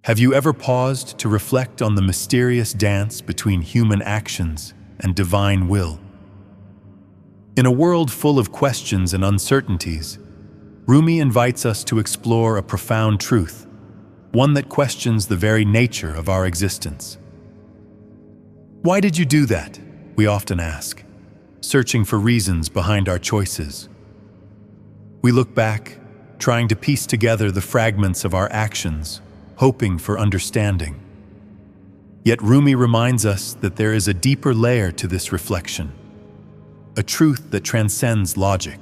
Have you ever paused to reflect on the mysterious dance between human actions and divine will? In a world full of questions and uncertainties, Rumi invites us to explore a profound truth, one that questions the very nature of our existence. Why did you do that? We often ask, searching for reasons behind our choices. We look back, trying to piece together the fragments of our actions, hoping for understanding. Yet Rumi reminds us that there is a deeper layer to this reflection, a truth that transcends logic,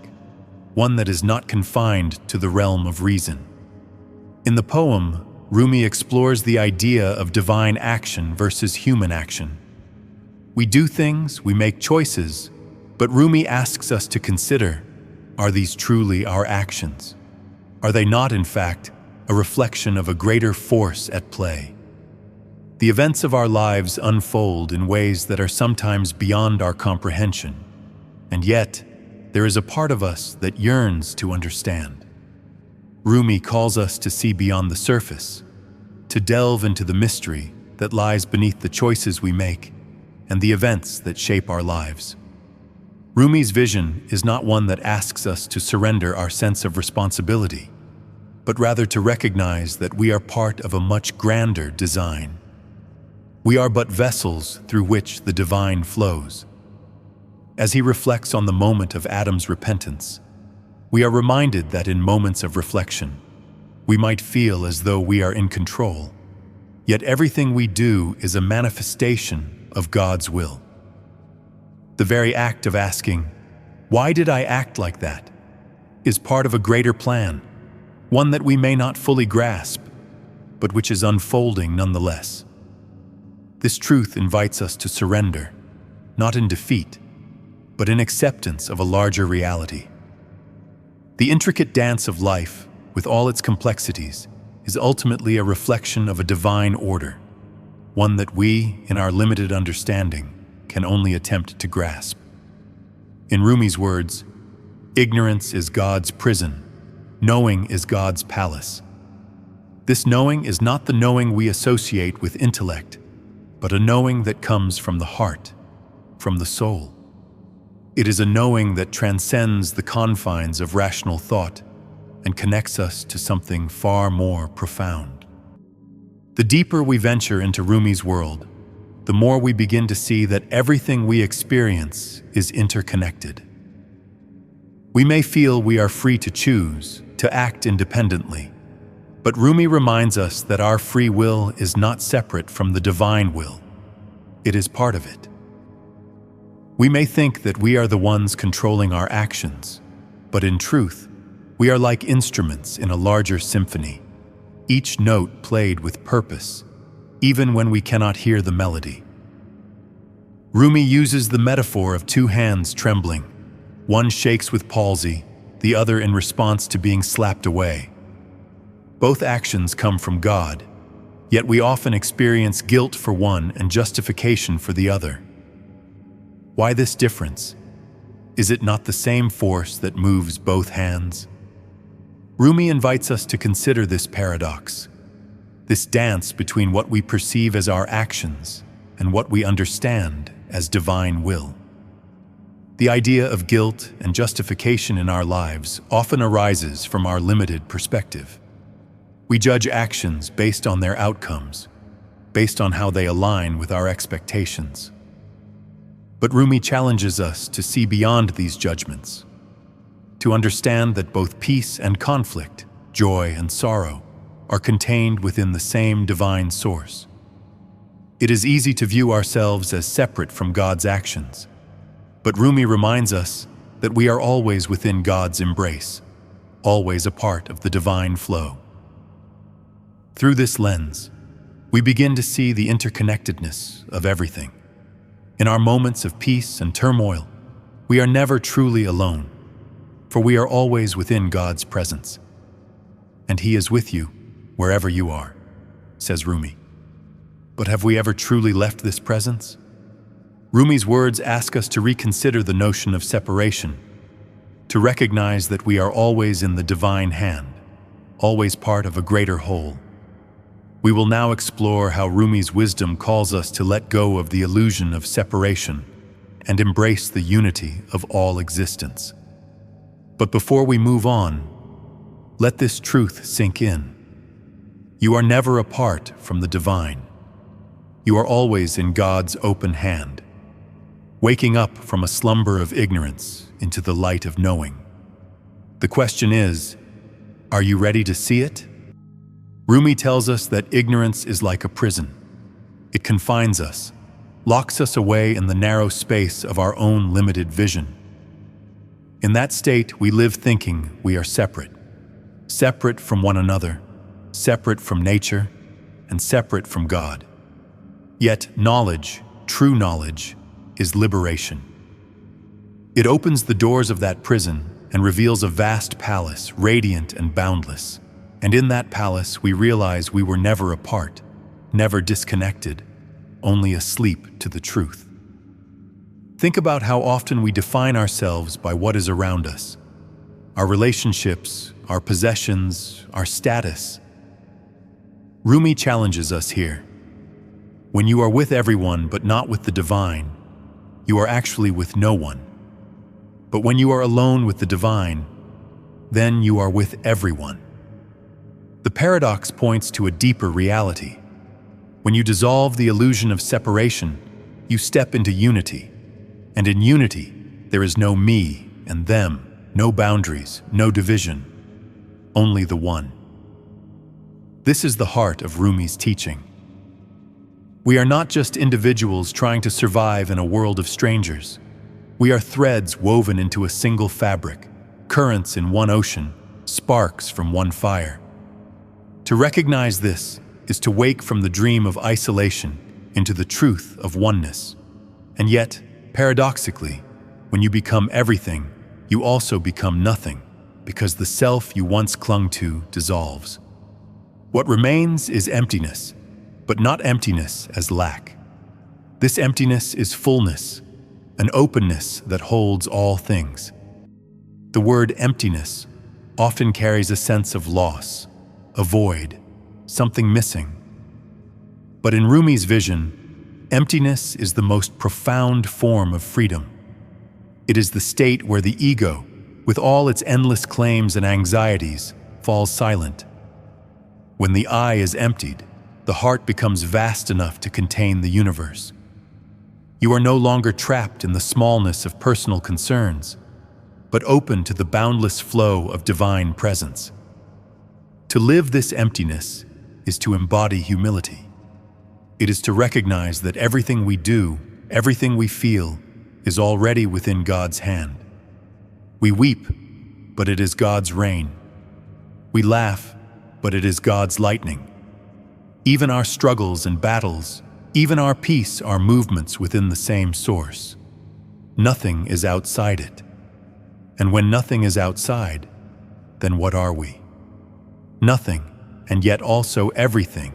one that is not confined to the realm of reason. In the poem, Rumi explores the idea of divine action versus human action. We do things, we make choices, but Rumi asks us to consider, are these truly our actions? Are they not, in fact, a reflection of a greater force at play? The events of our lives unfold in ways that are sometimes beyond our comprehension, and yet, there is a part of us that yearns to understand. Rumi calls us to see beyond the surface, to delve into the mystery that lies beneath the choices we make and the events that shape our lives. Rumi's vision is not one that asks us to surrender our sense of responsibility, but rather to recognize that we are part of a much grander design. We are but vessels through which the divine flows. As he reflects on the moment of Adam's repentance, we are reminded that in moments of reflection, we might feel as though we are in control, yet everything we do is a manifestation of God's will. The very act of asking, "Why did I act like that?" is part of a greater plan, one that we may not fully grasp, but which is unfolding nonetheless. This truth invites us to surrender, not in defeat, but in acceptance of a larger reality. The intricate dance of life, with all its complexities, is ultimately a reflection of a divine order, one that we, in our limited understanding, can only attempt to grasp. In Rumi's words, "Ignorance is God's prison, knowing is God's palace." This knowing is not the knowing we associate with intellect, but a knowing that comes from the heart, from the soul. It is a knowing that transcends the confines of rational thought and connects us to something far more profound. The deeper we venture into Rumi's world, the more we begin to see that everything we experience is interconnected. We may feel we are free to choose, to act independently, but Rumi reminds us that our free will is not separate from the divine will. It is part of it. We may think that we are the ones controlling our actions, but in truth, we are like instruments in a larger symphony, each note played with purpose, even when we cannot hear the melody. Rumi uses the metaphor of two hands trembling. One shakes with palsy, the other in response to being slapped away. Both actions come from God, yet we often experience guilt for one and justification for the other. Why this difference? Is it not the same force that moves both hands? Rumi invites us to consider this paradox, this dance between what we perceive as our actions and what we understand as divine will. The idea of guilt and justification in our lives often arises from our limited perspective. We judge actions based on their outcomes, based on how they align with our expectations. But Rumi challenges us to see beyond these judgments, to understand that both peace and conflict, joy and sorrow, are contained within the same divine source. It is easy to view ourselves as separate from God's actions, but Rumi reminds us that we are always within God's embrace, always a part of the divine flow. Through this lens, we begin to see the interconnectedness of everything. In our moments of peace and turmoil, we are never truly alone, for we are always within God's presence. And He is with you wherever you are, says Rumi. But have we ever truly left this presence? Rumi's words ask us to reconsider the notion of separation, to recognize that we are always in the divine hand, always part of a greater whole. We will now explore how Rumi's wisdom calls us to let go of the illusion of separation and embrace the unity of all existence. But before we move on, let this truth sink in. You are never apart from the divine. You are always in God's open hand, waking up from a slumber of ignorance into the light of knowing. The question is, are you ready to see it? Rumi tells us that ignorance is like a prison. It confines us, locks us away in the narrow space of our own limited vision. In that state, we live thinking we are separate from one another, separate from nature, and separate from God. Yet knowledge, true knowledge, is liberation. It opens the doors of that prison and reveals a vast palace, radiant and boundless. And in that palace, we realize we were never apart, never disconnected, only asleep to the truth. Think about how often we define ourselves by what is around us: our relationships, our possessions, our status. Rumi challenges us here. When you are with everyone but not with the divine, you are actually with no one. But when you are alone with the divine, then you are with everyone. The paradox points to a deeper reality. When you dissolve the illusion of separation, you step into unity. And in unity, there is no me and them, no boundaries, no division, only the one. This is the heart of Rumi's teaching. We are not just individuals trying to survive in a world of strangers. We are threads woven into a single fabric, currents in one ocean, sparks from one fire. To recognize this is to wake from the dream of isolation into the truth of oneness. And yet, paradoxically, when you become everything, you also become nothing, because the self you once clung to dissolves. What remains is emptiness, but not emptiness as lack. This emptiness is fullness, an openness that holds all things. The word emptiness often carries a sense of loss, a void, something missing. But in Rumi's vision, emptiness is the most profound form of freedom. It is the state where the ego, with all its endless claims and anxieties, falls silent. When the I is emptied, the heart becomes vast enough to contain the universe. You are no longer trapped in the smallness of personal concerns, but open to the boundless flow of divine presence. To live this emptiness is to embody humility. It is to recognize that everything we do, everything we feel, is already within God's hand. We weep, but it is God's rain. We laugh, but it is God's lightning. Even our struggles and battles, even our peace are movements within the same source. Nothing is outside it. And when nothing is outside, then what are we? Nothing, and yet also everything,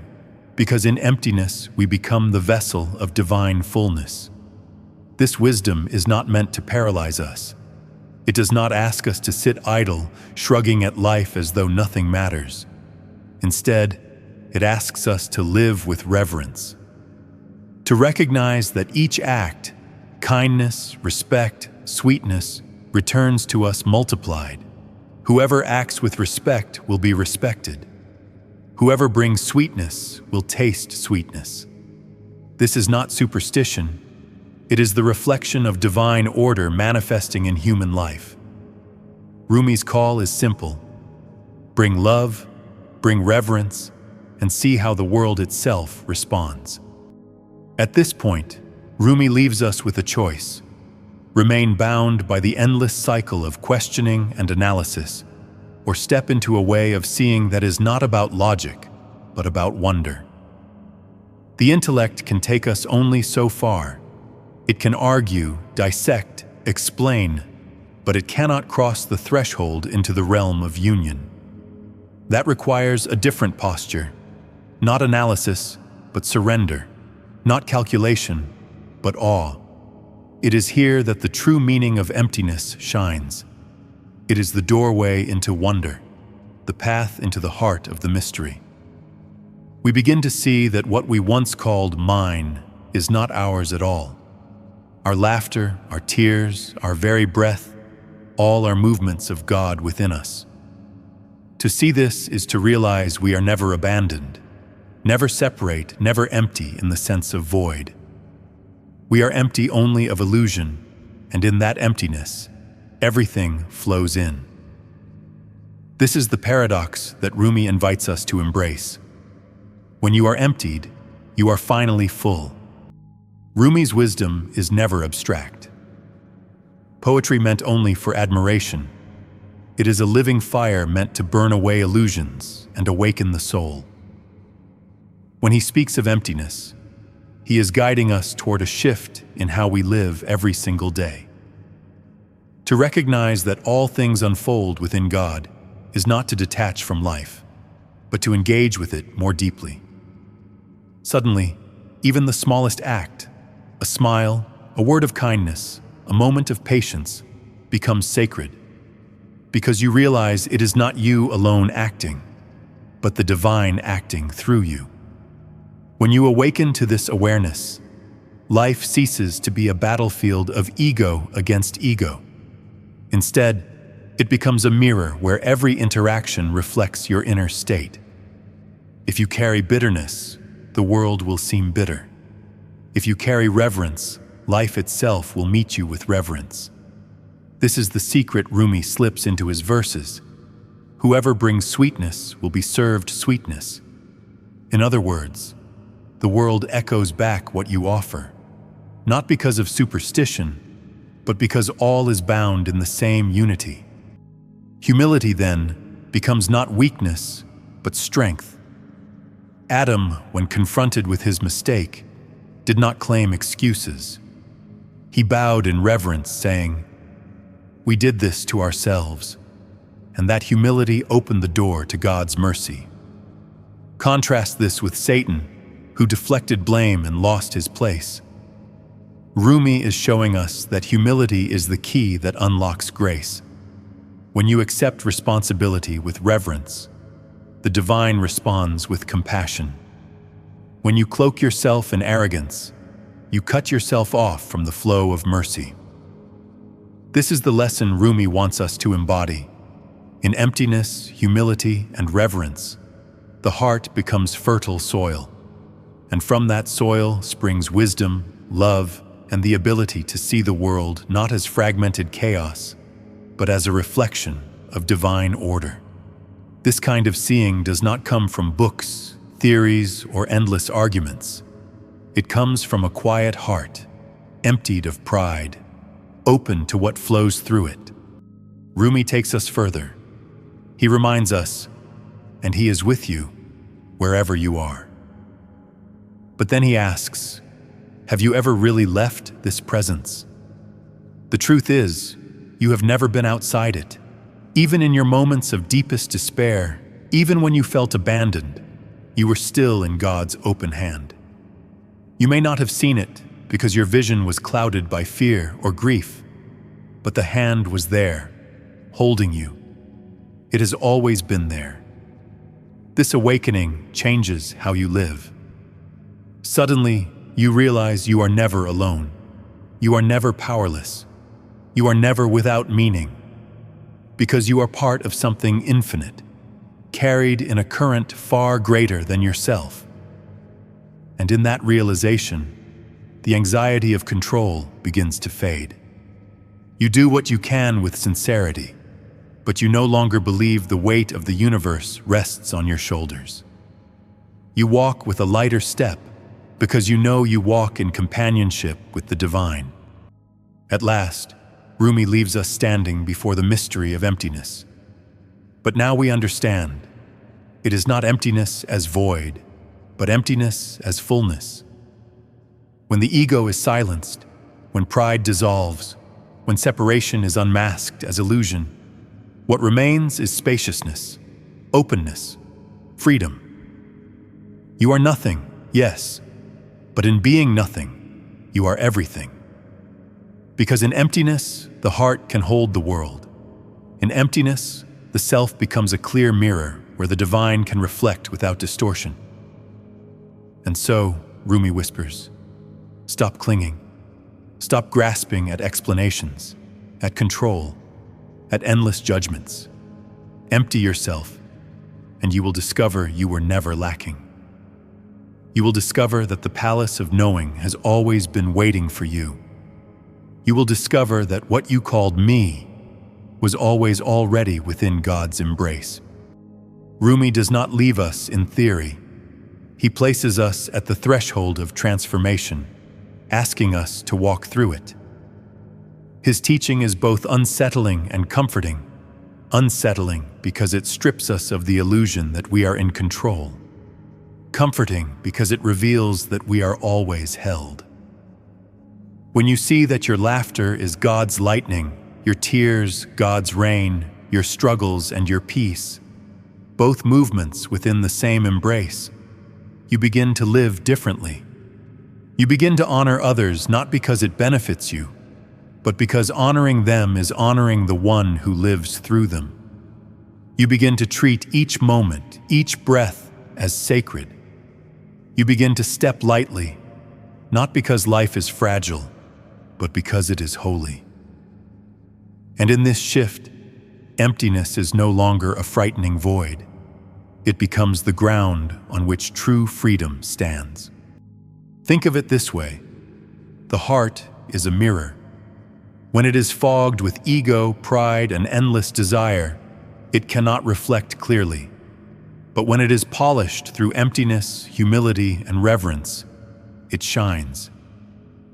because in emptiness we become the vessel of divine fullness. This wisdom is not meant to paralyze us. It does not ask us to sit idle, shrugging at life as though nothing matters. Instead, it asks us to live with reverence, to recognize that each act, kindness, respect, sweetness, returns to us multiplied. Whoever acts with respect will be respected. Whoever brings sweetness will taste sweetness. This is not superstition. It is the reflection of divine order manifesting in human life. Rumi's call is simple. Bring love, bring reverence, and see how the world itself responds. At this point, Rumi leaves us with a choice: remain bound by the endless cycle of questioning and analysis, or step into a way of seeing that is not about logic, but about wonder. The intellect can take us only so far. It can argue, dissect, explain, but it cannot cross the threshold into the realm of union. That requires a different posture, not analysis, but surrender, not calculation, but awe. It is here that the true meaning of emptiness shines. It is the doorway into wonder, the path into the heart of the mystery. We begin to see that what we once called mine is not ours at all. Our laughter, our tears, our very breath, all are movements of God within us. To see this is to realize we are never abandoned, never separate, never empty in the sense of void. We are empty only of illusion, and in that emptiness, everything flows in. This is the paradox that Rumi invites us to embrace. When you are emptied, you are finally full. Rumi's wisdom is never abstract. Poetry meant only for admiration. It is a living fire meant to burn away illusions and awaken the soul. When he speaks of emptiness, he is guiding us toward a shift in how we live every single day. To recognize that all things unfold within God is not to detach from life, but to engage with it more deeply. Suddenly, even the smallest act, a smile, a word of kindness, a moment of patience, becomes sacred, because you realize it is not you alone acting, but the divine acting through you. When you awaken to this awareness, life ceases to be a battlefield of ego against ego. Instead, it becomes a mirror where every interaction reflects your inner state. If you carry bitterness, the world will seem bitter. If you carry reverence, life itself will meet you with reverence. This is the secret Rumi slips into his verses. Whoever brings sweetness will be served sweetness. In other words, the world echoes back what you offer, not because of superstition, but because all is bound in the same unity. Humility, then, becomes not weakness, but strength. Adam, when confronted with his mistake, did not claim excuses. He bowed in reverence, saying, "We did this to ourselves," and that humility opened the door to God's mercy. Contrast this with Satan, who deflected blame and lost his place. Rumi is showing us that humility is the key that unlocks grace. When you accept responsibility with reverence, the divine responds with compassion. When you cloak yourself in arrogance, you cut yourself off from the flow of mercy. This is the lesson Rumi wants us to embody. In emptiness, humility, and reverence, the heart becomes fertile soil, and from that soil springs wisdom, love, and the ability to see the world not as fragmented chaos, but as a reflection of divine order. This kind of seeing does not come from books, theories, or endless arguments. It comes from a quiet heart, emptied of pride, open to what flows through it. Rumi takes us further. He reminds us, and he is with you wherever you are. But then he asks, have you ever really left this presence? The truth is, you have never been outside it. Even in your moments of deepest despair, even when you felt abandoned, you were still in God's open hand. You may not have seen it because your vision was clouded by fear or grief, but the hand was there, holding you. It has always been there. This awakening changes how you live. Suddenly, you realize you are never alone. You are never powerless. You are never without meaning, because you are part of something infinite, carried in a current far greater than yourself. And in that realization, the anxiety of control begins to fade. You do what you can with sincerity, but you no longer believe the weight of the universe rests on your shoulders. You walk with a lighter step because you know you walk in companionship with the divine. At last, Rumi leaves us standing before the mystery of emptiness. But now we understand. It is not emptiness as void, but emptiness as fullness. When the ego is silenced, when pride dissolves, when separation is unmasked as illusion, what remains is spaciousness, openness, freedom. You are nothing, yes, but in being nothing, you are everything. Because in emptiness, the heart can hold the world. In emptiness, the self becomes a clear mirror where the divine can reflect without distortion. And so, Rumi whispers, stop clinging. Stop grasping at explanations, at control, at endless judgments. Empty yourself, and you will discover you were never lacking. You will discover that the palace of knowing has always been waiting for you. You will discover that what you called me was always already within God's embrace. Rumi does not leave us in theory. He places us at the threshold of transformation, asking us to walk through it. His teaching is both unsettling and comforting. Unsettling because it strips us of the illusion that we are in control. Comforting because it reveals that we are always held. When you see that your laughter is God's lightning, your tears, God's rain, your struggles and your peace, both movements within the same embrace, you begin to live differently. You begin to honor others not because it benefits you, but because honoring them is honoring the one who lives through them. You begin to treat each moment, each breath as sacred. You begin to step lightly, not because life is fragile, but because it is holy. And in this shift, emptiness is no longer a frightening void. It becomes the ground on which true freedom stands. Think of it this way. The heart is a mirror. When it is fogged with ego, pride, and endless desire, it cannot reflect clearly. But when it is polished through emptiness, humility, and reverence, it shines.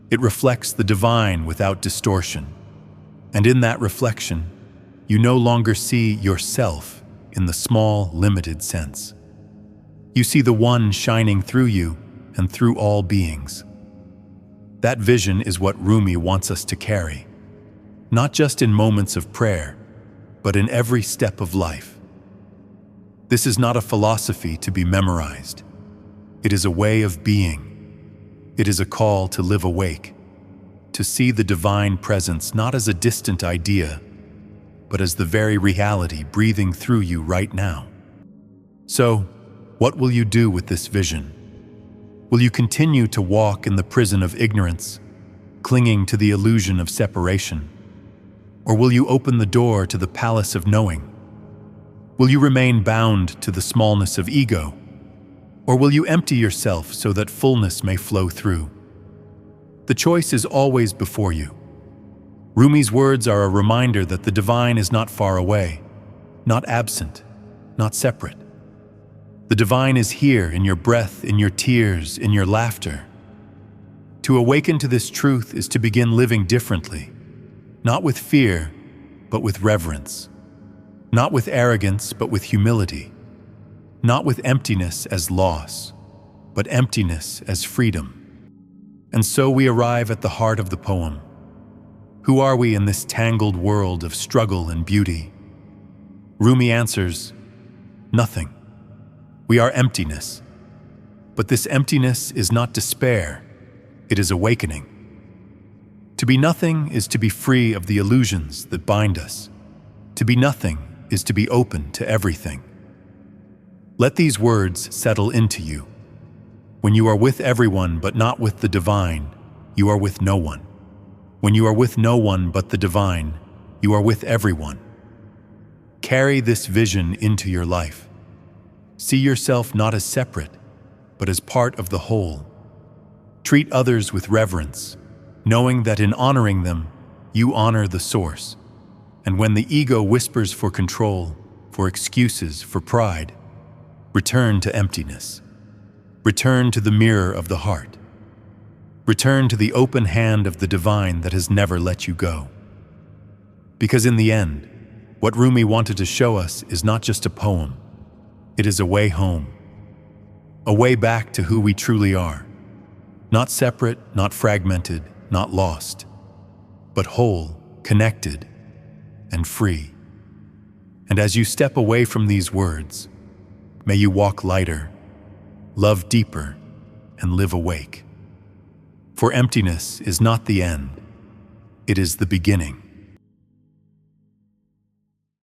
It reflects the divine without distortion. And in that reflection, you no longer see yourself in the small, limited sense. You see the one shining through you and through all beings. That vision is what Rumi wants us to carry, not just in moments of prayer, but in every step of life. This is not a philosophy to be memorized. It is a way of being. It is a call to live awake, to see the divine presence not as a distant idea, but as the very reality breathing through you right now. So, what will you do with this vision? Will you continue to walk in the prison of ignorance, clinging to the illusion of separation? Or will you open the door to the palace of knowing? Will you remain bound to the smallness of ego? Or will you empty yourself so that fullness may flow through? The choice is always before you. Rumi's words are a reminder that the divine is not far away, not absent, not separate. The divine is here in your breath, in your tears, in your laughter. To awaken to this truth is to begin living differently, not with fear, but with reverence, not with arrogance, but with humility, not with emptiness as loss, but emptiness as freedom. And so we arrive at the heart of the poem. Who are we in this tangled world of struggle and beauty? Rumi answers, nothing. We are emptiness. But this emptiness is not despair, it is awakening. To be nothing is to be free of the illusions that bind us. To be nothing is to be open to everything. Let these words settle into you. When you are with everyone but not with the divine, you are with no one. When you are with no one but the divine, you are with everyone. Carry this vision into your life. See yourself not as separate, but as part of the whole. Treat others with reverence, knowing that in honoring them, you honor the source. And when the ego whispers for control, for excuses, for pride, return to emptiness. Return to the mirror of the heart. Return to the open hand of the divine that has never let you go. Because in the end, what Rumi wanted to show us is not just a poem. It is a way home. A way back to who we truly are. Not separate, not fragmented, not lost, but whole, connected, and free. And as you step away from these words, may you walk lighter, love deeper, and live awake. For emptiness is not the end, it is the beginning.